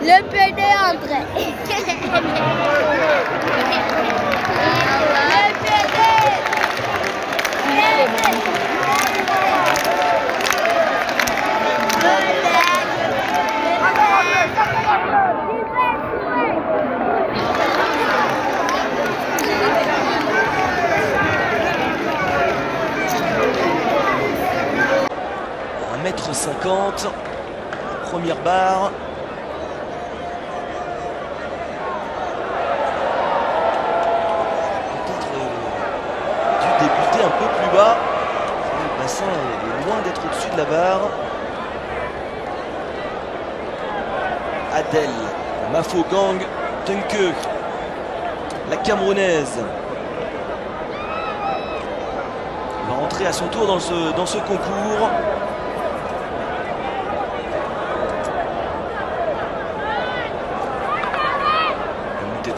Le PD André. Mètre 50, première barre. Peut-être dû débuter un peu plus bas. Le bassin est loin d'être au-dessus de la barre. Adel, Mafogang, Tunke, la Camerounaise, va rentrer à son tour dans ce concours.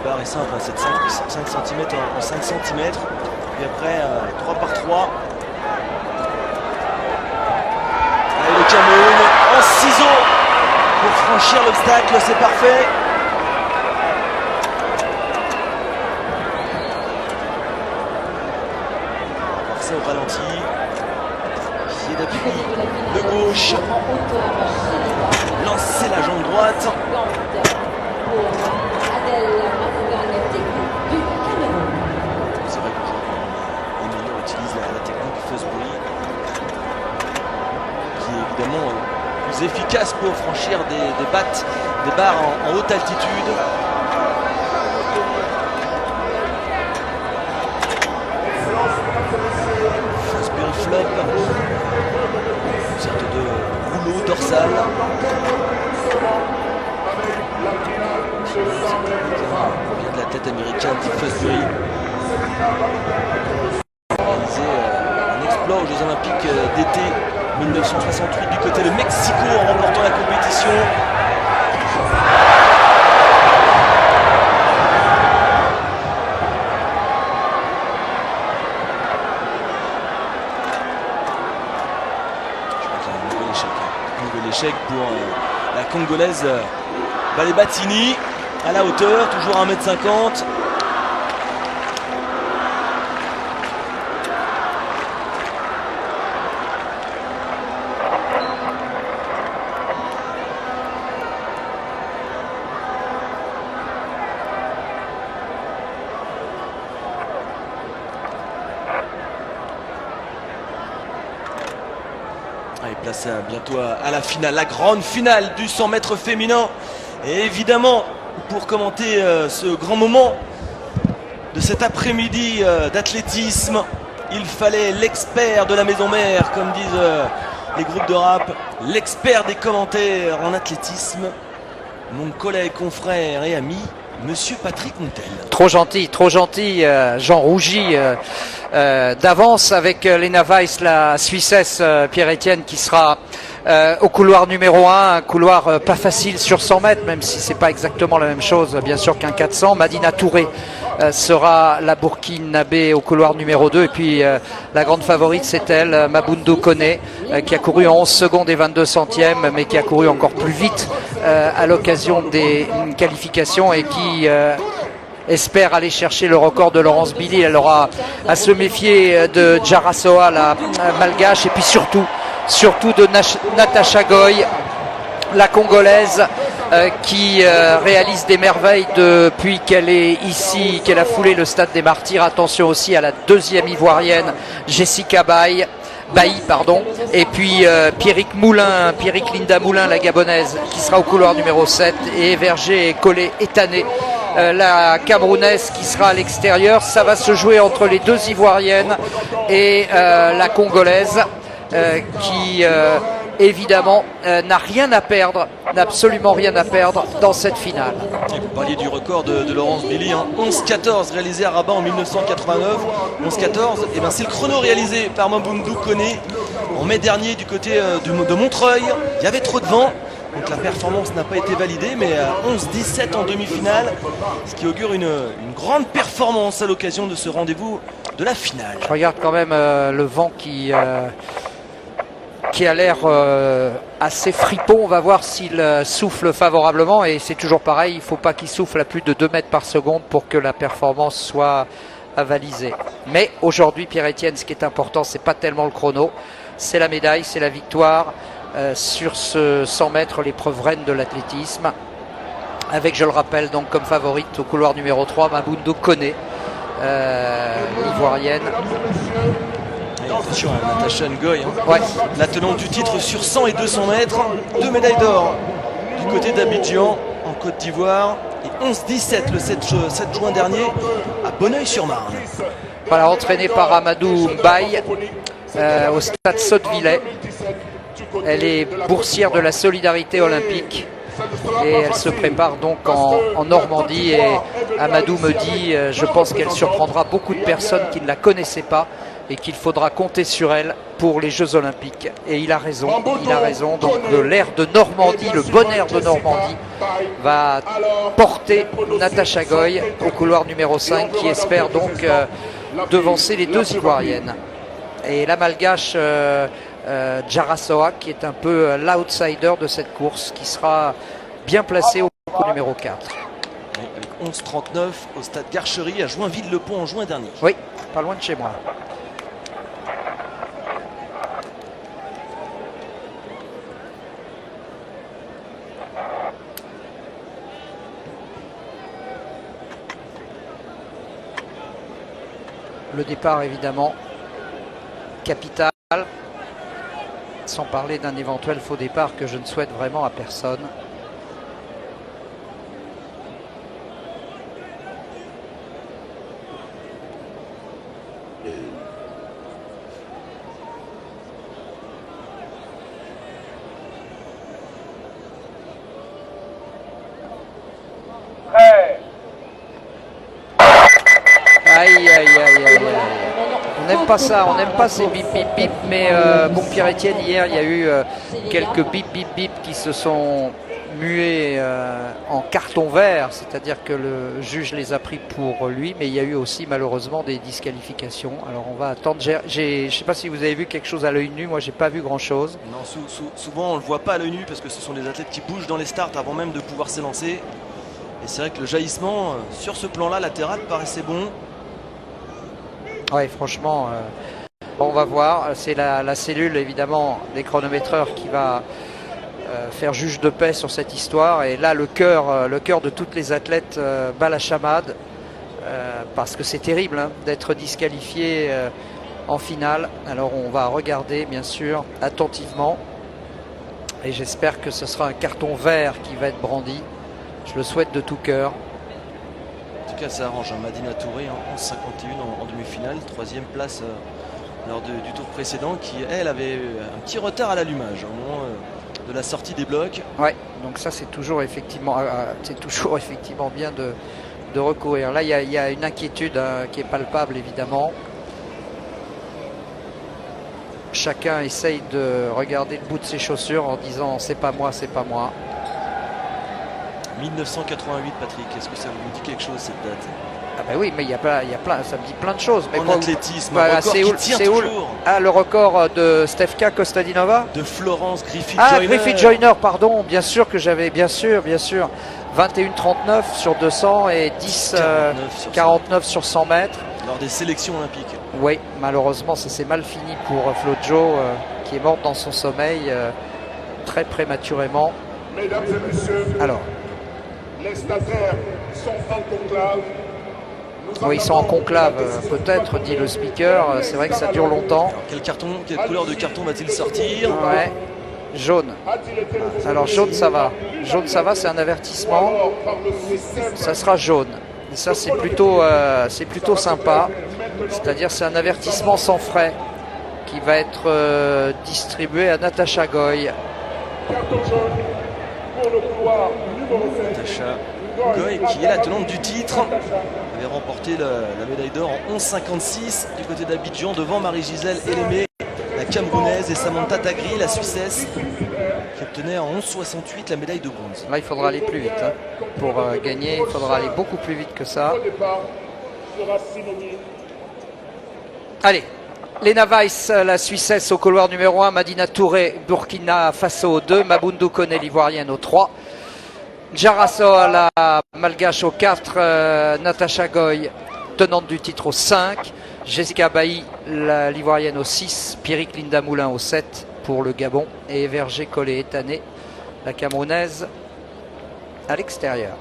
Barre est simple, c'est de 5 cm en 5 cm, puis après 3 par 3. Allez, le Cameroun en ciseaux pour franchir l'obstacle, c'est parfait. Forcé au ralenti, pied d'appui de gauche, lancer la jambe droite. C'est vrai qu'aujourd'hui, Emilio utilise la technique Fosbury, qui est évidemment plus efficace pour franchir des barres en haute altitude. Fosbury flop, une sorte de rouleau dorsal. On vient de la tête américaine de Fosbury. Réalisé un exploit aux Jeux Olympiques d'été 1968 du côté de Mexico en remportant la compétition. Je crois qu'il y a un nouvel échec. Un nouvel échec pour la Congolaise Balebatini. À la hauteur, toujours 1m50. Allez, placé bientôt à la finale, la grande finale du 100 mètres féminin. Et évidemment, pour commenter ce grand moment de cet après-midi d'athlétisme, il fallait l'expert de la maison mère, comme disent les groupes de rap, l'expert des commentaires en athlétisme, mon collègue, confrère et ami, Monsieur Patrick Montel. Trop gentil, Jean Rougy d'avance avec Lena Weiss, la Suissesse Pierre-Étienne qui sera au couloir numéro 1, un couloir pas facile sur 100 mètres, même si c'est pas exactement la même chose bien sûr qu'un 400. Madina Touré sera la Burkinabé au couloir numéro 2 et puis la grande favorite c'est elle, Mabundu Kone, qui a couru en 11 secondes et 22 centièmes mais qui a couru encore plus vite à l'occasion des qualifications et qui espère aller chercher le record de Laurence Billy. Elle aura à se méfier de Jarasoa, la malgache, et puis surtout de Natasha Goy, la Congolaise, qui réalise des merveilles depuis qu'elle est ici, qu'elle a foulé le stade des Martyrs. Attention aussi à la deuxième Ivoirienne, Jessica Bailly, et puis Pierrick Linda Moulin, la Gabonaise, qui sera au couloir numéro 7, et Verger et Collet Etané, la Camerounaise, qui sera à l'extérieur. Ça va se jouer entre les deux Ivoiriennes et la Congolaise, qui évidemment n'a rien à perdre, n'a absolument rien à perdre dans cette finale. Et vous parliez du record de Laurence Billy, hein, 11-14 réalisé à Rabat en 1989. 11-14, et ben c'est le chrono réalisé par Mabundu Koné en mai dernier du côté de Montreuil. Il y avait trop de vent, donc la performance n'a pas été validée, mais 11-17 en demi-finale, ce qui augure une grande performance à l'occasion de ce rendez-vous de la finale. Je regarde quand même le vent qui a l'air assez fripon. On va voir s'il souffle favorablement, et c'est toujours pareil, il ne faut pas qu'il souffle à plus de 2 mètres par seconde pour que la performance soit avalisée. Mais aujourd'hui, Pierre-Etienne, ce qui est important, c'est pas tellement le chrono, c'est la médaille, c'est la victoire sur ce 100 mètres, l'épreuve reine de l'athlétisme, avec, je le rappelle, donc comme favorite au couloir numéro 3, Mabundu Koné, l'ivoirienne. Attention à Natasha Ngoy, hein. Ouais. La tenante du titre sur 100 et 200 mètres, 2 médailles d'or du côté d'Abidjan en Côte d'Ivoire, et 11-17 le 7 juin dernier à Bonneuil-sur-Marne. Voilà, entraînée par Amadou Mbaye au stade Sottevillers. Elle est boursière de la solidarité olympique et elle se prépare donc en Normandie, et Amadou me dit, je pense qu'elle surprendra beaucoup de personnes qui ne la connaissaient pas, et qu'il faudra compter sur elle pour les Jeux Olympiques. Et il a raison. Donc l'air de Normandie, le bon air de Normandie va porter Natasha Goy au couloir numéro 5, qui espère donc devancer les deux Ivoiriennes. Et la Malgache Jarasoa, qui est un peu l'outsider de cette course, qui sera bien placé au coup numéro 4. Avec 11-39 au stade Garchery à Joinville-le-Pont en juin dernier. Oui, pas loin de chez moi. Le départ, évidemment, capital, sans parler d'un éventuel faux départ que je ne souhaite vraiment à personne. Aïe, aïe, aïe, aïe, aïe. On n'aime pas ça, on n'aime pas ces bip bip bip, mais bon, Pierre-Etienne, hier il y a eu quelques bip bip bip qui se sont mués en carton vert, c'est-à-dire que le juge les a pris pour lui, mais il y a eu aussi malheureusement des disqualifications. Alors on va attendre. Je ne sais pas si vous avez vu quelque chose à l'œil nu, moi j'ai pas vu grand-chose. Non, souvent on ne le voit pas à l'œil nu parce que ce sont des athlètes qui bougent dans les starts avant même de pouvoir s'élancer. Et c'est vrai que le jaillissement sur ce plan-là latéral paraissait bon. Ouais, franchement, on va voir. C'est la cellule, évidemment, des chronométreurs qui va faire juge de paix sur cette histoire. Et là, le cœur de toutes les athlètes bat la chamade, parce que c'est terrible hein, d'être disqualifié en finale. Alors, on va regarder, bien sûr, attentivement. Et j'espère que ce sera un carton vert qui va être brandi. Je le souhaite de tout cœur. En tout cas, ça arrange. Madina Touré en 11-51 en demi-finale, 3e place lors du tour précédent, qui elle avait un petit retard à l'allumage au moment de la sortie des blocs. Ouais, donc ça c'est toujours effectivement bien de recourir. Là il y a une inquiétude qui est palpable évidemment. Chacun essaye de regarder le bout de ses chaussures en disant c'est pas moi, c'est pas moi. 1988, Patrick, est-ce que ça vous dit quelque chose cette date? Ah ben oui, mais il y a plein, ça me dit plein de choses. Mais en quoi, athlétisme, un record qui tient toujours. Ah, le record de Stefka Kostadinova? De Florence Griffith-Joyner. Ah, Griffith-Joyner, pardon, bien sûr que j'avais, bien sûr. 21,39 sur 200 et 10,49 sur 100 mètres. Lors des sélections olympiques. Oui, malheureusement, ça s'est mal fini pour Flo Jo, qui est morte dans son sommeil très prématurément. Mesdames et messieurs, alors, les stataires sont en conclave. Oui, ils sont en conclave, peut-être, dit le speaker. C'est vrai que ça dure longtemps. Alors, quelle couleur de carton va-t-il sortir? Ouais, jaune. Alors, jaune, ça va. Jaune, ça va, c'est un avertissement. Ça sera jaune. Et ça, c'est plutôt sympa. C'est-à-dire, c'est un avertissement sans frais qui va être distribué à Natasha Goy. Natasha Goy, qui est la tenante du titre, avait remporté la médaille d'or en 11,56 du côté d'Abidjan devant Marie-Gisèle Elémé, la Camerounaise, et Samantha Tagri, la Suissesse, qui obtenait en 11,68 la médaille de bronze. Là, il faudra aller plus vite. Hein. Pour gagner, il faudra aller beaucoup plus vite que ça. Allez, Lena Weiss, la Suissesse au couloir numéro 1, Madina Touré, Burkina Faso au 2, Mabundu Kone, l'Ivoirienne au 3. Jaraso, la Malgache au 4, Natasha Goy, tenante du titre au 5, Jessica Bailly, l'Ivoirienne au 6, Pierrick Linda Moulin au 7 pour le Gabon et Verger Collet Etané, la Camerounaise, à l'extérieur.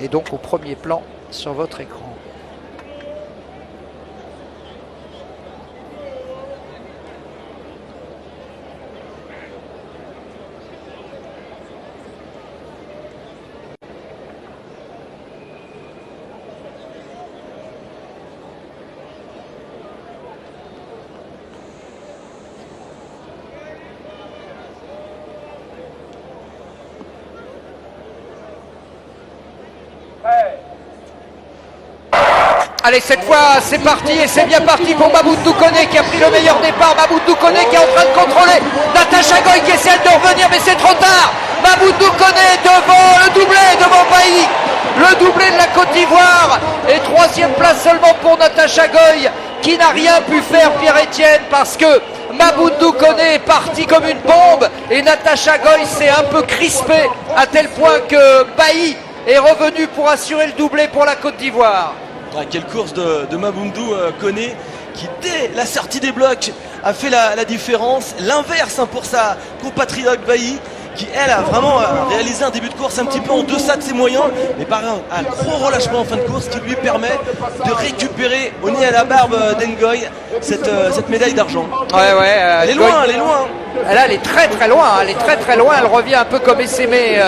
Et donc au premier plan sur votre écran. Allez, cette fois, c'est parti et c'est bien parti pour Mabundu Kone qui a pris le meilleur départ. Mabundu Kone qui est en train de contrôler Natasha Goy qui essaie de revenir, mais c'est trop tard. Mabundu Kone devant le doublé, devant Bailly. Le doublé de la Côte d'Ivoire. Et troisième place seulement pour Natasha Goy qui n'a rien pu faire, Pierre-Etienne, parce que Mabundu Kone est parti comme une bombe. Et Natasha Goy s'est un peu crispée à tel point que Bailly est revenu pour assurer le doublé pour la Côte d'Ivoire. Quelle course de Mabundu Kone qui, dès la sortie des blocs, a fait la différence. L'inverse pour sa compatriote Bailly, qui elle a vraiment réalisé un début de course un petit peu en deçà de ses moyens, mais par un gros relâchement en fin de course qui lui permet de récupérer au nez à la barbe d'Ngoy cette médaille d'argent. Ouais, elle est loin, elle est loin. Elle est très loin, elle est très loin, elle revient un peu comme Essémé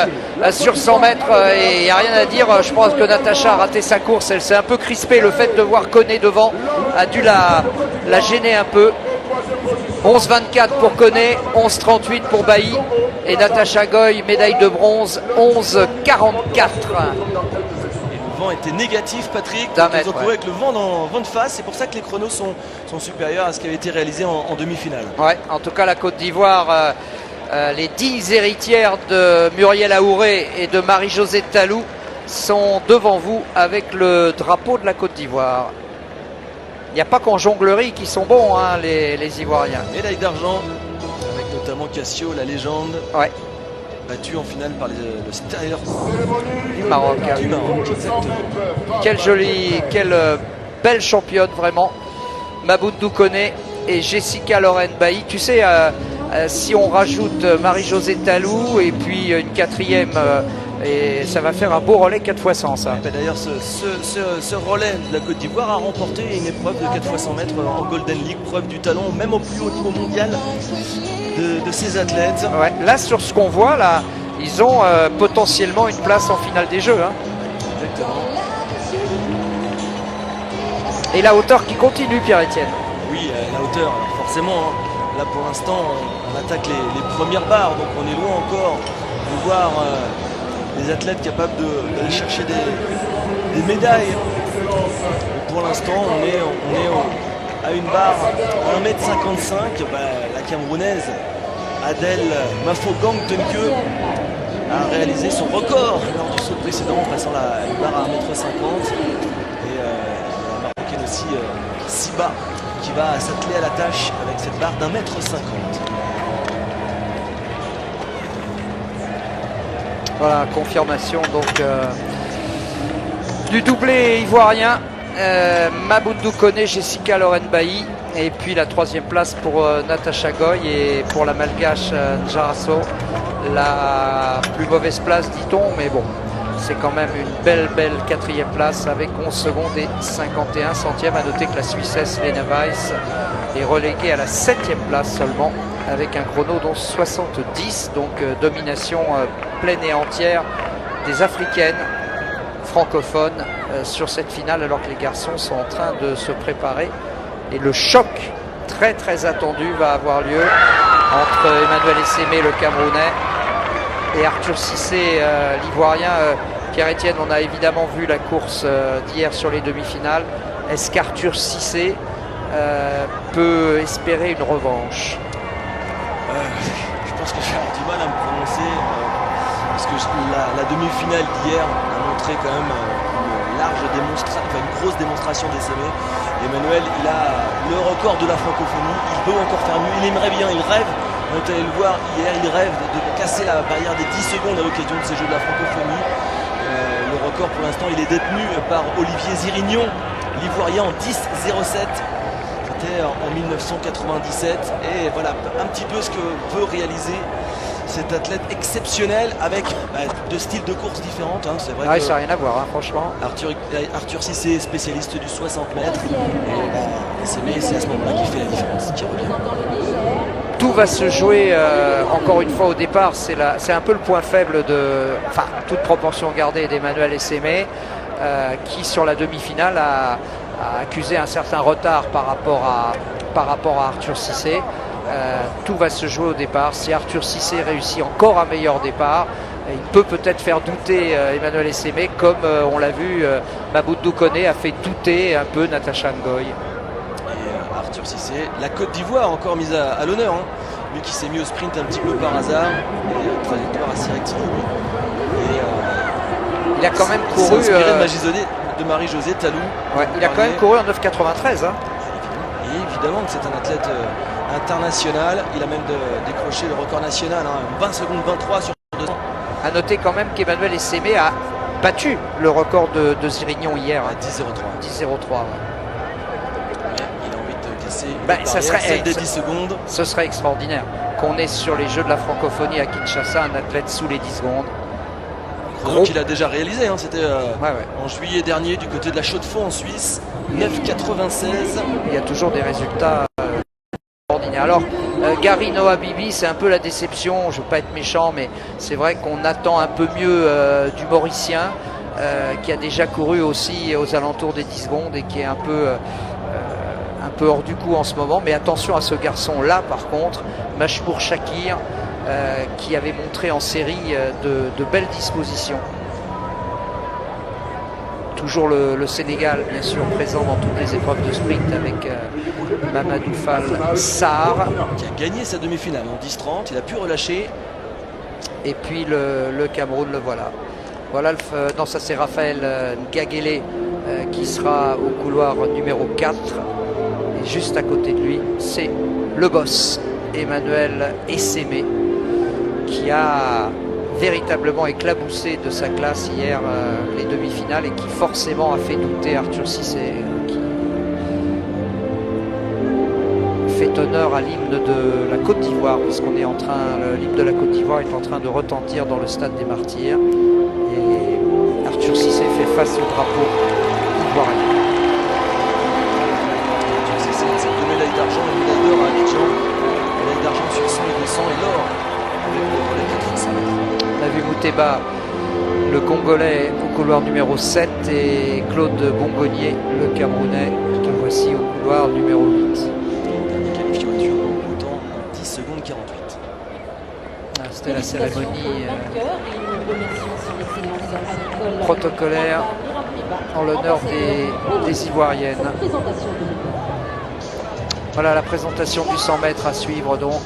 sur 100 mètres et il n'y a rien à dire. Je pense que Natasha a raté sa course, elle s'est un peu crispée, le fait de voir Kone devant a dû la gêner un peu. 11,24 pour Kone, 11,38 pour Bailly et Natasha Goy, médaille de bronze, 11,44. Le vent était négatif, Patrick. Ils ont couru avec le vent de face. C'est pour ça que les chronos sont supérieurs à ce qui avait été réalisé en demi-finale. Ouais, en tout cas, la Côte d'Ivoire, les 10 héritières de Muriel Aouré et de Marie-Josée Talou sont devant vous avec le drapeau de la Côte d'Ivoire. Il n'y a pas qu'en jonglerie qui sont bons, hein, les Ivoiriens. Médaille d'argent, avec notamment Cassio, la légende. Ouais. Battu en finale par le Steyer du Maroc. Quelle belle championne vraiment. Mabundu Kone et Jessica Lorraine Bailly. Tu sais, si on rajoute Marie-Josée Talou et puis une quatrième, et ça va faire un beau relais 4x100 ça. D'ailleurs, ce relais de la Côte d'Ivoire a remporté une épreuve de 4x100 mètres en Golden League, preuve du talent, même au plus haut niveau mondial de ces athlètes. Ouais, là, sur ce qu'on voit, là, ils ont potentiellement une place en finale des Jeux. Hein. Exactement. Et la hauteur qui continue, Pierre-Etienne. Oui, la hauteur, alors forcément, là pour l'instant, on attaque les premières barres, donc on est loin encore de voir les athlètes capables d'aller chercher des médailles. Mais pour l'instant, on est à une barre à 1m55. La Camerounaise Adèle Mafogang Tenke a réalisé son record lors du saut précédent en passant la barre à 1m50. Et la Marocaine aussi, Siba, qui va s'atteler à la tâche avec cette barre d'1m50. Voilà, confirmation donc du doublé ivoirien. Maboundou Koné, Jessica Loren-Bailly. Et puis la troisième place pour Natacha Goy et pour la malgache Njaraso. La plus mauvaise place, dit-on, mais bon, c'est quand même une belle quatrième place avec 11 secondes et 51 centièmes. À noter que la Suissesse Lena Weiss est reléguée à la 7e place seulement avec un chrono dont 70, donc domination pleine et entière des Africaines francophones sur cette finale, alors que les garçons sont en train de se préparer. Et le choc très attendu va avoir lieu entre Emmanuel Essémé, le Camerounais, et Arthur Cissé, l'Ivoirien. Pierre-Etienne, on a évidemment vu la course d'hier sur les demi-finales. Est-ce qu'Arthur Cissé peut espérer une revanche? Je pense que j'ai du mal à me prononcer parce que la demi-finale d'hier a montré quand même une grosse démonstration d'Essémé. Emmanuel, il a le record de la francophonie, il peut encore faire mieux, il aimerait bien, il rêve. On est allé le voir hier, il rêve de casser la barrière des 10 secondes à l'occasion de ces Jeux de la francophonie. Le record pour l'instant il est détenu par Olivier Zirignon, l'Ivoirien, en 10,07. C'était en 1997. Et voilà un petit peu ce que veut réaliser cet athlète exceptionnel avec deux styles de course différentes. Hein. C'est vrai que ça n'a rien à voir, hein, franchement. Arthur Cissé, spécialiste du 60 mètres. Et c'est à ce moment-là qu'il fait la différence, qui revient. Tout va se jouer encore une fois au départ. C'est un peu le point faible toute proportion gardée d'Emmanuel Essémé, qui sur la demi-finale a accusé un certain retard par rapport à Arthur Cissé. Tout va se jouer au départ. Si Arthur Cissé réussit encore un meilleur départ, il peut peut-être faire douter Emmanuel Essémé, comme on l'a vu, Maboundou Koné a fait douter un peu Natacha Ngoy. Et Arthur Cissé, la Côte d'Ivoire encore mise à l'honneur, hein. Lui qui s'est mis au sprint un petit peu par hasard, et trajectoire assez rectiligne. Il a quand même couru de Marie-Josée Talou. Ouais, il a quand même couru en 9,93. Hein. Et évidemment que c'est un athlète international. Il a même décroché le record national, hein, 20 secondes 23 sur 200. A noter quand même qu'Emmanuel Essémé a battu le record de Zirignon hier. À 10,03. 10,03. Ouais. Il a envie de casser celle des 10 secondes. Ce serait extraordinaire qu'on ait sur les Jeux de la francophonie à Kinshasa un athlète sous les 10 secondes. Chrono qu'il a déjà réalisé, hein, c'était en juillet dernier du côté de la Chaux-de-Fonds en Suisse, 9,96. Il y a toujours des résultats extraordinaires. Alors Gary Noah Bibi, c'est un peu la déception, je ne veux pas être méchant, mais c'est vrai qu'on attend un peu mieux du Mauricien, qui a déjà couru aussi aux alentours des 10 secondes et qui est un peu hors du coup en ce moment. Mais attention à ce garçon là par contre, Machmour Shakir, qui avait montré en série de belles dispositions. Toujours le Sénégal bien sûr présent dans toutes les épreuves de sprint avec Mamadou Fall Sarr, qui a gagné sa demi-finale en 10,30, il a pu relâcher. Et puis le Cameroun, le voilà. Voilà, non, ça c'est Raphaël Ngagele qui sera au couloir numéro 4. Et juste à côté de lui, c'est le boss, Emmanuel Essémé, qui a véritablement éclaboussé de sa classe hier les demi-finales et qui forcément a fait douter Arthur Cissé, qui fait honneur à l'hymne de la Côte d'Ivoire, puisqu'on est en train, l'hymne de la Côte d'Ivoire est en train de retentir dans le stade des Martyrs et Arthur Cissé fait face au drapeau ivoirien. Arthur Cissé, c'est 2 médailles d'argent, une médaille d'or à Abidjan, médaille d'argent sur 100 et 200 et l'or avec le relais 85 mètres. On a vu Mouteba, le Congolais, au couloir numéro 7 et Claude Bongonier, le Camerounais, que voici au couloir numéro 8. Qualifié au temps en 10 secondes 48. C'était la cérémonie protocolaire en l'honneur des Ivoiriennes. Voilà la présentation du 100 mètres à suivre, donc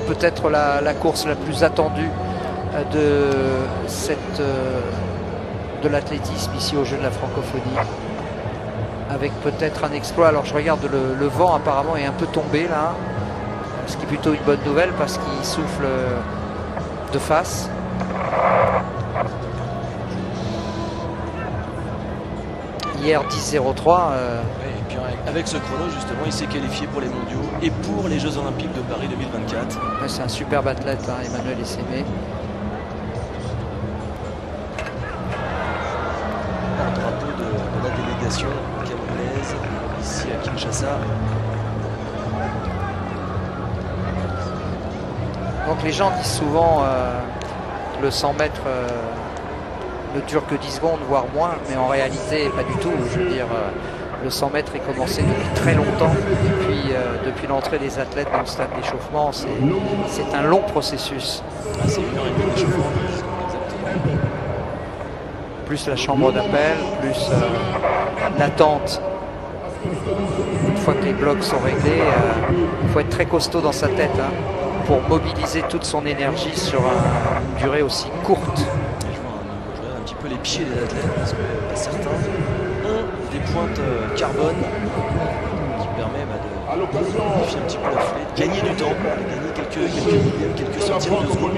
peut-être la course la plus attendue de l'athlétisme ici au Jeux de la francophonie, avec peut-être un exploit. Alors je regarde, le vent apparemment est un peu tombé là, ce qui est plutôt une bonne nouvelle parce qu'il souffle de face. Hier 10-03. Et puis avec ce chrono, justement, il s'est qualifié pour les mondiaux et pour les Jeux Olympiques de Paris 2024. Ouais, c'est un superbe athlète, hein, Emmanuel Essémé. Drapeau de la délégation camerounaise ici à Kinshasa. Donc les gens disent souvent le 100 mètres ne dure que 10 secondes, voire moins, mais en réalité, pas du tout. Je veux dire, le 100 mètres est commencé depuis très longtemps, depuis l'entrée des athlètes dans le stade d'échauffement. C'est un long processus. C'est 1h30 d'échauffement, exactement. Plus la chambre d'appel, plus l'attente. Une fois que les blocs sont réglés, il faut être très costaud dans sa tête, hein, pour mobiliser toute son énergie sur une durée aussi courte. Je regarde un petit peu les pieds des athlètes parce que certains ont des pointes carbone qui permet de modifier un petit peu la foulée, de gagner du temps, de gagner quelques millièmes, quelques centièmes de seconde.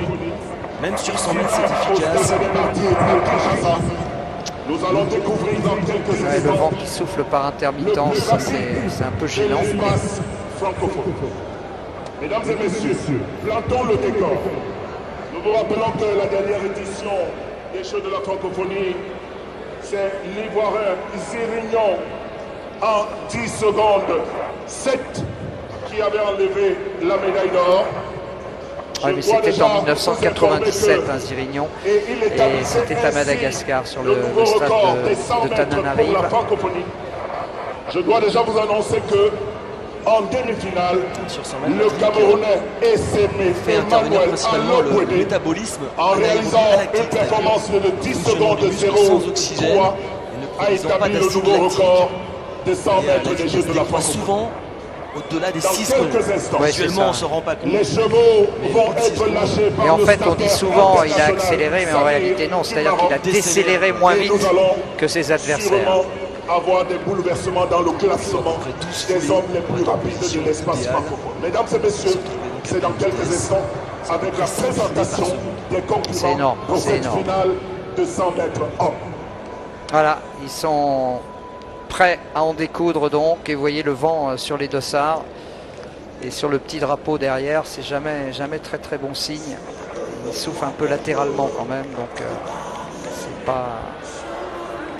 Même sur 100 mètres, c'est efficace. Nous allons découvrir dans quelques Ouais, le instants vent qui souffle par intermittence, ça, c'est un peu gênant. l'espace francophone. Mesdames et messieurs, plantons le décor. Nous vous rappelons que la dernière édition des Jeux de la francophonie, c'est l'Ivoirien Zirignon en 10 secondes 7 qui avait enlevé la médaille d'or. Ouais, mais c'était en 1997, hein, Zirignon, et c'était à Madagascar, sur le stade de Tananarive. Je dois déjà vous annoncer que en demi-finale, Sur 100 mètres, le Camerounais Essémé fait intervenir Emmanuel principalement le Alopoué, métabolisme en réalisant anaérobie une lactique, performance de 10 fonction secondes du muscle sans oxygène 0,3, et ne a produisant pas établi le d'acide nouveau lactique. record de 100 Et mètres des Jeux de la fois francophonie. souvent au-delà des Dans 6 secondes. quelques instants, Ouais, c'est Actuellement, ça. on ne se rend pas compte. les chevaux vont être lâchés par Et en le fait, on dit starter souvent il a international accéléré, mais en Samir réalité non, c'est-à-dire Maroc. qu'il a décéléré moins Et vite nous allons que ses adversaires. sûrement avoir des bouleversements dans le classement des hommes les plus rapides de l'espace francophone. Mesdames et messieurs, c'est dans quelques instants avec la présentation des C'est concurrents énorme, pour c'est cette énorme. finale de 100 mètres hommes. Voilà, ils sont prêts à en découdre donc, et vous voyez le vent sur les dossards et sur le petit drapeau derrière, c'est jamais très très bon signe. Il souffle un peu latéralement quand même, donc c'est pas...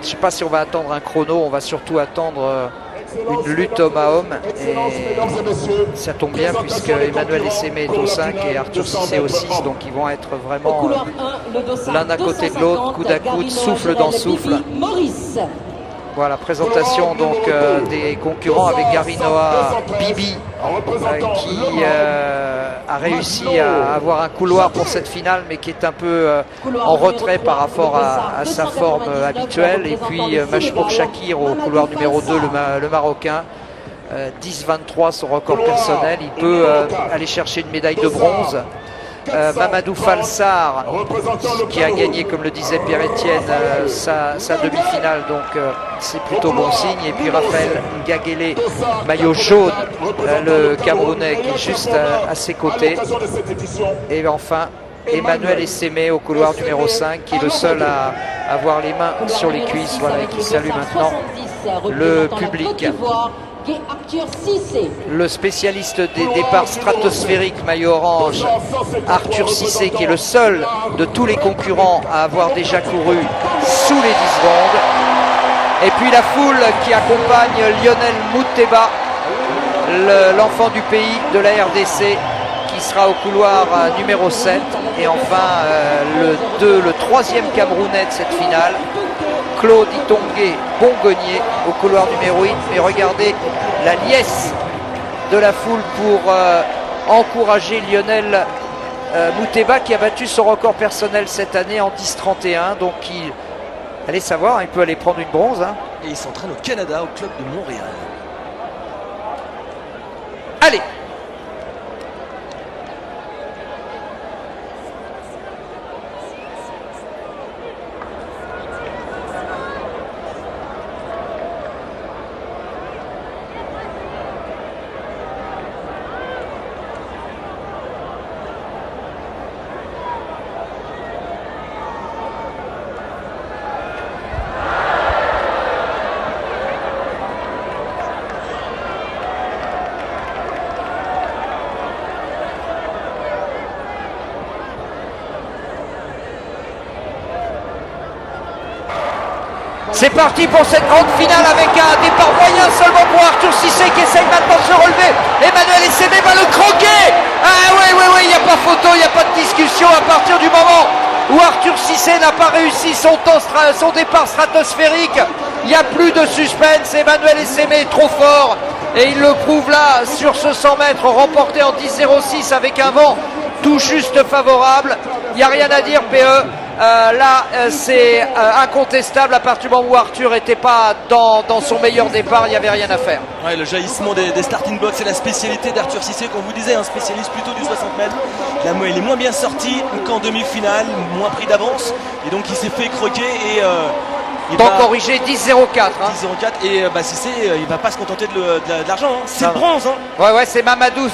Je sais pas si on va attendre un chrono, on va surtout attendre une lutte homme à homme, et ça tombe bien puisque Emmanuel Essémé est au 5 et Arthur Cissé au 6, donc ils vont être vraiment l'un à côté de l'autre, coude à coude, souffle dans souffle. Voilà, présentation donc des concurrents avec Garinoa Bibi qui a réussi à avoir un couloir pour cette finale, mais qui est un peu en retrait par rapport à sa forme habituelle. Et puis Machmour Chakir au couloir numéro 2, le Marocain. 10-23 son record personnel, il peut aller chercher une médaille de bronze. Mamadou Falsar qui a gagné, comme le disait Pierre-Etienne, sa demi-finale, donc c'est plutôt bon signe. Et puis Raphaël Ngagele, maillot jaune, le Camerounais, qui est juste à ses côtés. Et enfin Emmanuel Essémé au couloir numéro 5, qui est le seul à avoir les mains sur les cuisses, voilà, et qui salue maintenant le public. Le spécialiste des départs stratosphériques, maillot orange, Arthur Cissé, qui est le seul de tous les concurrents à avoir déjà couru sous les 10 secondes. Et puis la foule qui accompagne Lionel Mouteba, l'enfant du pays de la RDC, qui sera au couloir numéro 7. Et enfin le troisième Camerounais de cette finale, Claude Itongué Bongonnier au couloir numéro 8. Et regardez la liesse de la foule pour encourager Lionel Mouteba, qui a battu son record personnel cette année en 10-31. Donc allez savoir, il peut aller prendre une bronze, hein. Et il s'entraîne au Canada, au club de Montréal. Allez! C'est parti pour cette grande finale avec un départ moyen seulement pour Arthur Cissé qui essaye maintenant de se relever. Emmanuel Essémé va le croquer. Ah oui, il n'y a pas photo, il n'y a pas de discussion à partir du moment où Arthur Cissé n'a pas réussi son départ stratosphérique. Il n'y a plus de suspense. Emmanuel Essémé est trop fort et il le prouve là sur ce 100 mètres remporté en 10,06 avec un vent tout juste favorable. Il n'y a rien à dire, PE. C'est incontestable. À partir du moment où Arthur n'était pas dans son meilleur départ, il n'y avait rien à faire. Ouais, le jaillissement des starting blocks, c'est la spécialité d'Arthur Cissé, comme vous disiez, un spécialiste plutôt du 60 mètres. Là, il est moins bien sorti qu'en demi-finale, moins pris d'avance, et donc il s'est fait croquer et temps corrigé 10,04. 10,04 et Cissé, il va pas se contenter de l'argent. Hein. C'est le bronze. Hein. Ouais, c'est Mamadou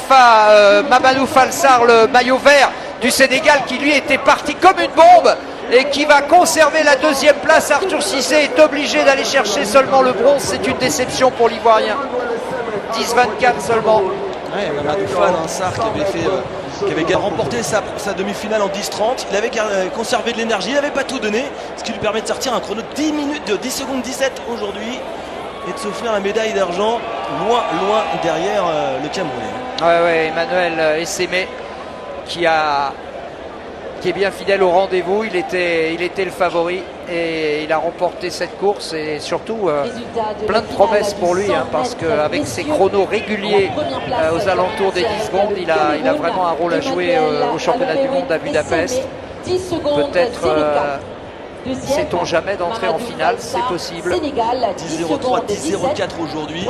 Falsar, le maillot vert du Sénégal, qui lui était parti comme une bombe et qui va conserver la deuxième place. Arthur Cissé est obligé d'aller chercher seulement le bronze. C'est une déception pour l'Ivoirien. 10,24 seulement. Ouais, Mamadou Falsar qui avait remporté sa demi-finale en 10,30. Il avait conservé de l'énergie, il n'avait pas tout donné, ce qui lui permet de sortir un chrono de 10 secondes 17 aujourd'hui et de s'offrir la médaille d'argent loin derrière le Camerounais. Ouais, Emmanuel Essémé qui est bien fidèle au rendez-vous. Il était le favori et il a remporté cette course et surtout plein de promesses pour lui, hein, parce qu'avec ses chronos réguliers aux alentours des 10 secondes, il a vraiment un rôle à jouer au championnat du monde à Budapest. Peut-être sait-on jamais d'entrer en finale, c'est possible. 10,03, 10,04 aujourd'hui.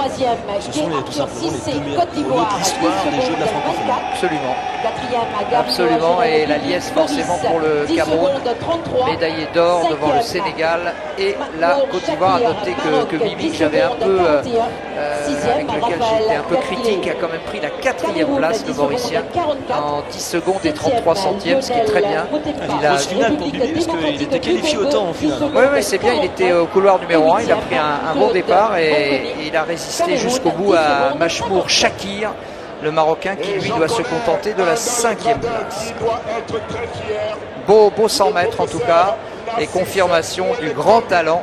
Ce sont tout simplement les deux meilleurs chronos de l'histoire des Jeux de la francophonie. Absolument, et la liesse forcément pour le Cameroun, médaillé d'or devant le Sénégal et la Côte d'Ivoire. À noter que Bibi, j'avais un peu avec lequel j'étais un peu critique, a quand même pris la 4e place, le Mauricien, en 10 secondes et 33 centièmes, ce qui est très bien. Il a grosse finale pour Bibi parce qu'il était qualifié au temps en finale. Oui, c'est bien, il était au couloir numéro 1, il a pris un bon départ et il a résisté jusqu'au bout à Machmour Chakir, le Marocain, qui lui doit se contenter de la 5e place. Beau 100 mètres en tout cas, et confirmation du grand talent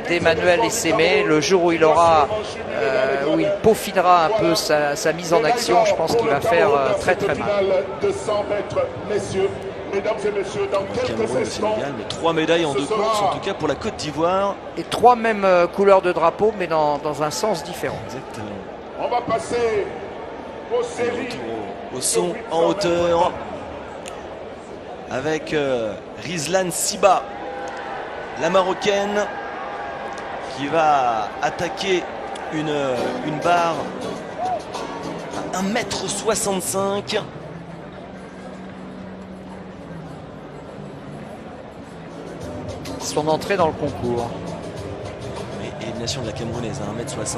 d'Emmanuel Essémé. Le jour où il peaufinera un peu sa mise en action, je pense qu'il va faire très mal. Mesdames et messieurs, dans quelques instants, mais 3 médailles en 2 courses, en tout cas pour la Côte d'Ivoire. Et 3 mêmes couleurs de drapeau, mais dans un sens différent. Exactement. On va passer aux séries. Au son en hauteur avec Rizlan Siba, la Marocaine, qui va attaquer une barre à 1,65 m. Son entrée dans le concours. Élimination de la Camerounaise à 1,60 m.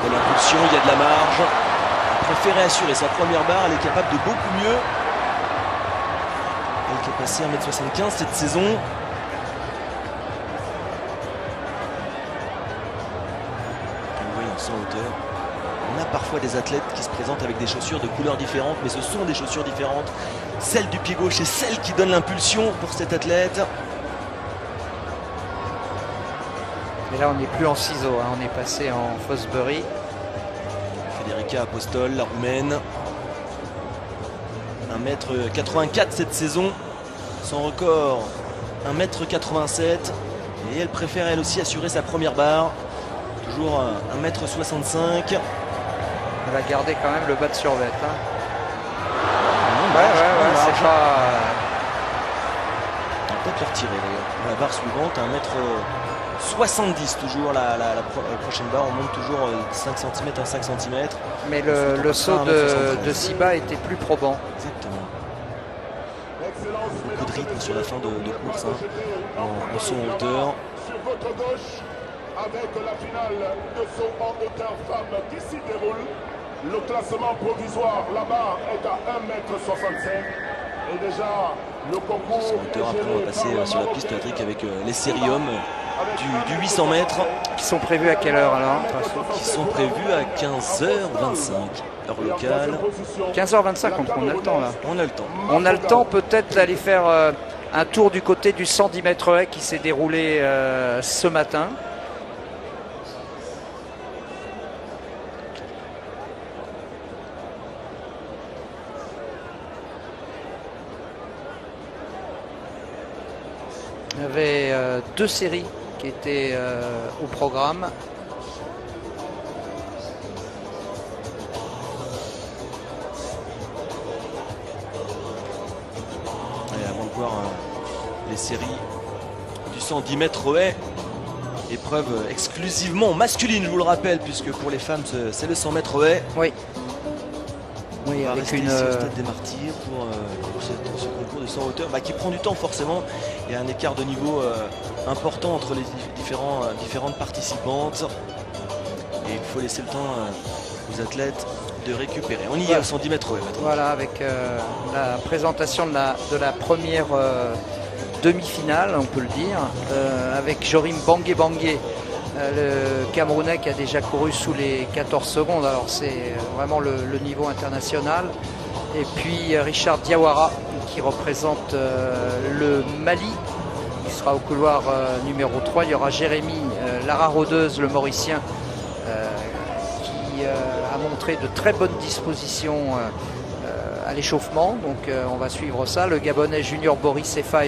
De l'impulsion, il y a de la marge. Elle préférait assurer sa première barre, elle est capable de beaucoup mieux. Elle qui est passée 1,75 m cette saison. Oui, on sent hauteur. On a parfois des athlètes qui se présentent avec des chaussures de couleurs différentes, mais ce sont des chaussures différentes. Celle du pied gauche est celle qui donne l'impulsion pour cet athlète. Mais là, on n'est plus en ciseaux, hein. On est passé en Fosbury. Federica Apostol, la roumaine. 1,84 m cette saison. Son record, 1,87 m. Et elle préfère elle aussi assurer sa première barre. Toujours 1,65 m. Elle va garder quand même le bas de survêt. Hein. C'est pas... On va peut-être le retirer d'ailleurs. La barre suivante, 1,70 m toujours. La prochaine barre, on monte toujours 5 cm à 5 cm. Mais le saut de Siba était plus probant. Exactement. Beaucoup de rythme sur la fin de course. Hein. En saut en hauteur. Sur votre gauche, avec la finale de saut en hauteur femme qui s'y déroule. Le classement provisoire là-bas est à 1,65 m. Et déjà, le concours. Après, on va passer sur la piste Patrick avec les séries hommes du 800 mètres. Qui sont prévus à quelle heure alors? Qui sont prévus à 15h25, heure locale. 15h25, on a le temps là. On a le temps. On a le temps peut-être d'aller faire un tour du côté du 110 mètres haies qui s'est déroulé ce matin. Il y avait deux séries qui étaient au programme. Et avant de voir les séries du 110 mètres haies, épreuve exclusivement masculine, je vous le rappelle, puisque pour les femmes c'est le 100 mètres haies. Oui. On Oui, va avec rester une. ici au Stade des Martyrs pour ce concours de 100 hauteur qui prend du temps forcément. Il y a un écart de niveau important entre les différentes participantes. Et il faut laisser le temps aux athlètes de récupérer. On y est au 110 mètres haies maintenant. Voilà, avec la présentation de la première demi-finale, on peut le dire, avec Jorim Bangé Bangé, le Camerounais qui a déjà couru sous les 14 secondes. Alors c'est vraiment le niveau international. Et puis Richard Diawara qui représente le Mali, qui sera au couloir numéro 3. Il y aura Jérémy Lara Rodeuse, le Mauricien, qui a montré de très bonnes dispositions à l'échauffement. Donc on va suivre ça. Le Gabonais Junior Boris Efa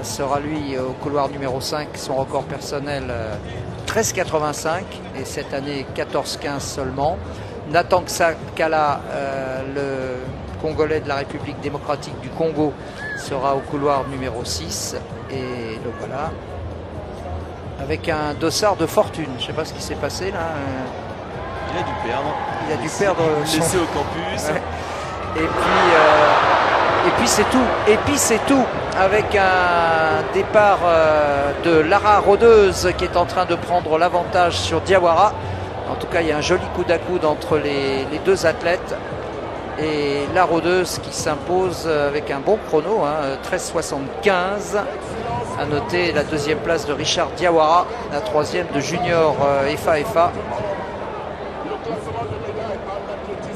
sera lui au couloir numéro 5. Son record personnel 13,85 et cette année 14,15 seulement. Nathan Ksakala, le Congolais de la République démocratique du Congo, sera au couloir numéro 6. Et donc voilà, avec un dossard de fortune. Je ne sais pas ce qui s'est passé là. Il a dû perdre. Il a dû perdre son... laissé au campus. Ouais. Et puis c'est tout. Et puis c'est tout. Avec un départ de Lara Rodeuse qui est en train de prendre l'avantage sur Diawara. En tout cas, il y a un joli coude à coude entre les deux athlètes. Et la Rodeuse qui s'impose avec un bon chrono, 13,75. À noter la deuxième place de Richard Diawara, la troisième de Junior Efa.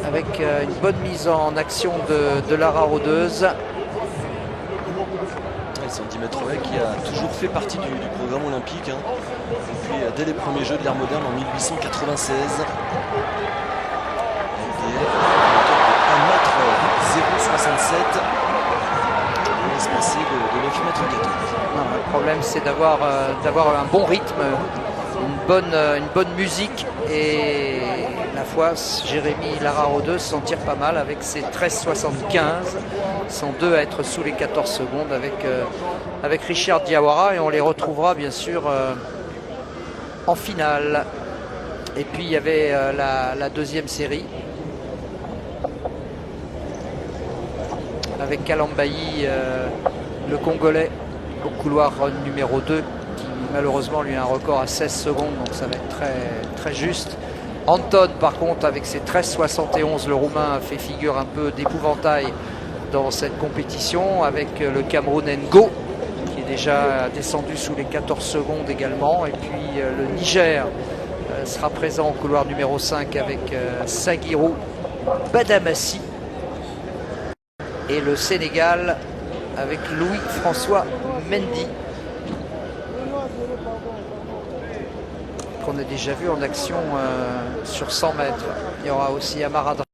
Avec une bonne mise en action de Lara Rodeuse. Le 110 mètres haies qui a toujours fait partie du programme olympique. Depuis dès les premiers Jeux de l'ère moderne en 1896. MDF, de 1m067. Espacé de 9 mètres 14. Non, le problème c'est d'avoir un bon rythme, une bonne musique et la fois Jérémy Lara Rodeuse s'en tire pas mal avec ses 13,75. Sont deux à être sous les 14 secondes avec Richard Diawara et on les retrouvera bien sûr en finale. Et puis il y avait la deuxième série avec Kalambayi, le Congolais, au couloir numéro 2 qui malheureusement lui a un record à 16 secondes, donc ça va être très, très juste. Anton par contre avec ses 13,71, le Roumain a fait figure un peu d'épouvantail dans cette compétition avec le Cameroun Ngo qui est déjà descendu sous les 14 secondes également. Et puis le Niger sera présent au couloir numéro 5 avec Sagirou Badamassi. Et le Sénégal avec Louis-François Mendy, qu'on a déjà vu en action sur 100 mètres. Il y aura aussi Amaradra,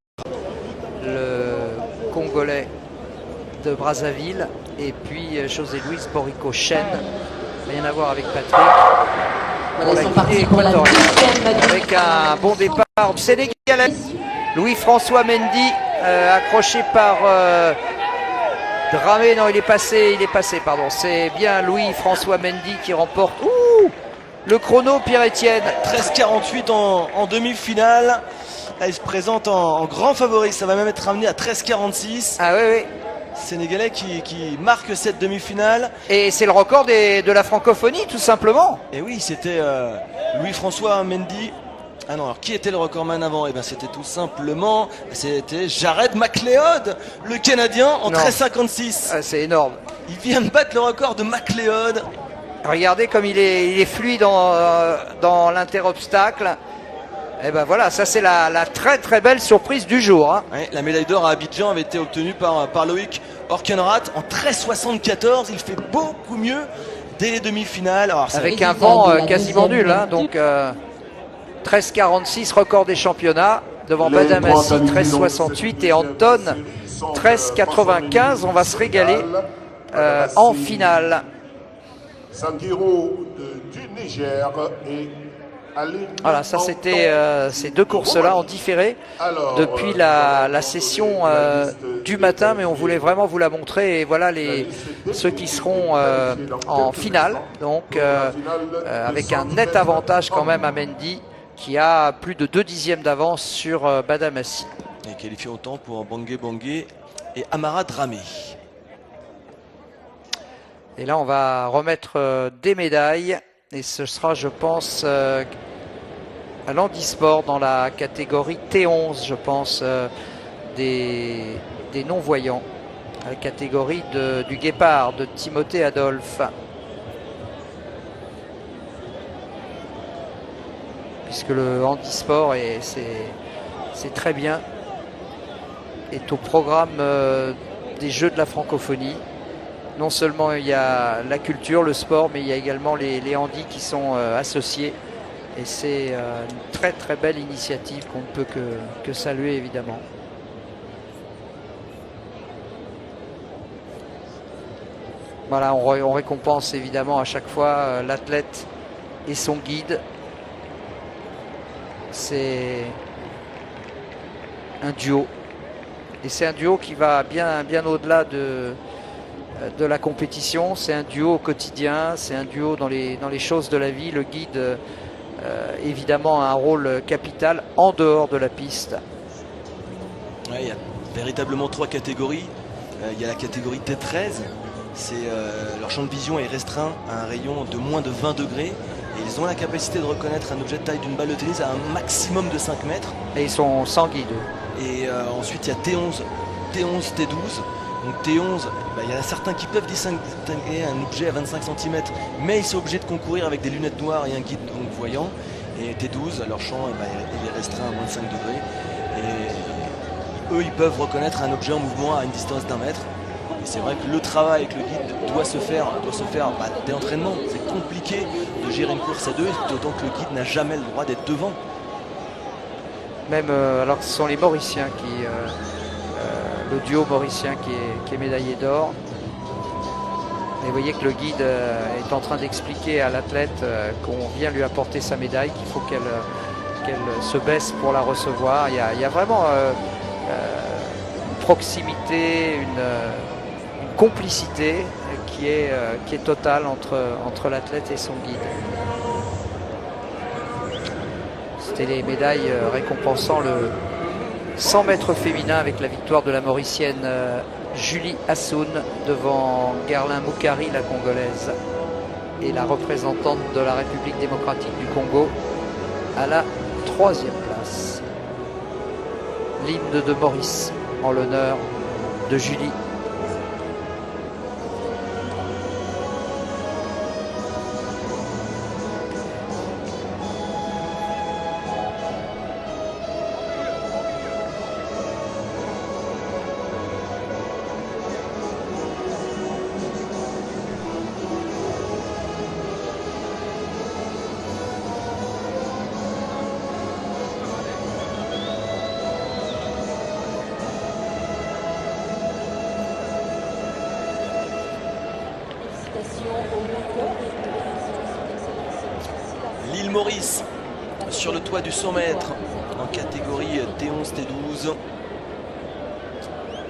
le Congolais de Brazzaville, et puis José-Louis Borico Chen. Rien à voir avec Patrick. Pour la Guinée équatoriale, avec un bon départ du Sénégalais. Louis-François Mendy, accroché par Dramé. Non, il est passé, pardon. C'est bien Louis-François Mendy qui remporte le chrono, Pierre-Étienne. 13,48 en demi-finale. Là, il se présente en grand favori. Ça va même être ramené à 13,46. Ah oui. Sénégalais qui marque cette demi-finale. Et c'est le record de la francophonie, tout simplement. Et oui, c'était Louis-François Mendy. Ah non, alors qui était le recordman avant? Eh bien c'était tout simplement, c'était Jared McLeod, le Canadien, en 13,56. Ah, c'est énorme. Il vient de battre le record de McLeod. Regardez comme il est fluide dans l'interobstacle. Et ben voilà, ça c'est la très très belle surprise du jour. Ouais, la médaille d'or à Abidjan avait été obtenue par Loïc Orkenrath en 13,74, il fait beaucoup mieux dès les demi-finales. Avec un vent quasiment nul, hein, donc 13,46 record des championnats devant Badamassi 13,68 et Anton 13,95. On va se régaler en finale. Sangiro du Niger et voilà, ça c'était ces deux courses-là en différé depuis la session du matin, mais on voulait vraiment vous la montrer. Et voilà ceux qui seront en finale, donc avec un net avantage quand même à Mendy, qui a plus de 2 dixièmes d'avance sur Badamassi. Et qualifié autant pour Bangui Bangui et Amara Dramé. Et là, on va remettre des médailles. Et ce sera, je pense, à l'handisport dans la catégorie T11, je pense, des non-voyants. La catégorie du Guépard, de Timothée Adolphe. Puisque le handisport, c'est très bien, est au programme des Jeux de la francophonie. Non seulement il y a la culture, le sport, mais il y a également les handis qui sont associés. Et c'est une très très belle initiative qu'on ne peut que saluer évidemment. Voilà, on récompense évidemment à chaque fois l'athlète et son guide. C'est un duo. Et c'est un duo qui va bien au-delà de la compétition. C'est un duo au quotidien, c'est un duo dans les choses de la vie. Le guide évidemment a un rôle capital en dehors de la piste. Ouais, il y a véritablement 3 catégories. Il y a la catégorie T13, leur champ de vision est restreint à un rayon de moins de 20 degrés et ils ont la capacité de reconnaître un objet de taille d'une balle de tennis à un maximum de 5 mètres. Et ils sont sans guide. Et ensuite il y a T11, T12. Donc T11, il y en a certains qui peuvent distinguer un objet à 25 cm, mais ils sont obligés de concourir avec des lunettes noires et un guide donc voyant. Et T12, leur champ il est restreint à moins de 5 degrés. Et eux, ils peuvent reconnaître un objet en mouvement à une distance d'1 mètre. Et c'est vrai que le travail avec le guide doit se faire dès l'entraînement. C'est compliqué de gérer une course à 2, d'autant que le guide n'a jamais le droit d'être devant. Même alors que ce sont les Mauriciens le duo mauricien qui est médaillé d'or. Et vous voyez que le guide est en train d'expliquer à l'athlète qu'on vient lui apporter sa médaille, qu'il faut qu'elle se baisse pour la recevoir. Il y a vraiment une proximité, une complicité qui est totale entre l'athlète et son guide. C'était les médailles récompensant le 100 mètres féminin avec la victoire de la Mauricienne Julie Assoun devant Garlin Moukari, la Congolaise, et la représentante de la République démocratique du Congo à la 3e place. L'hymne de Maurice en l'honneur de Julie. L'île Maurice sur le toit du 100 mètres en catégorie T11, T12.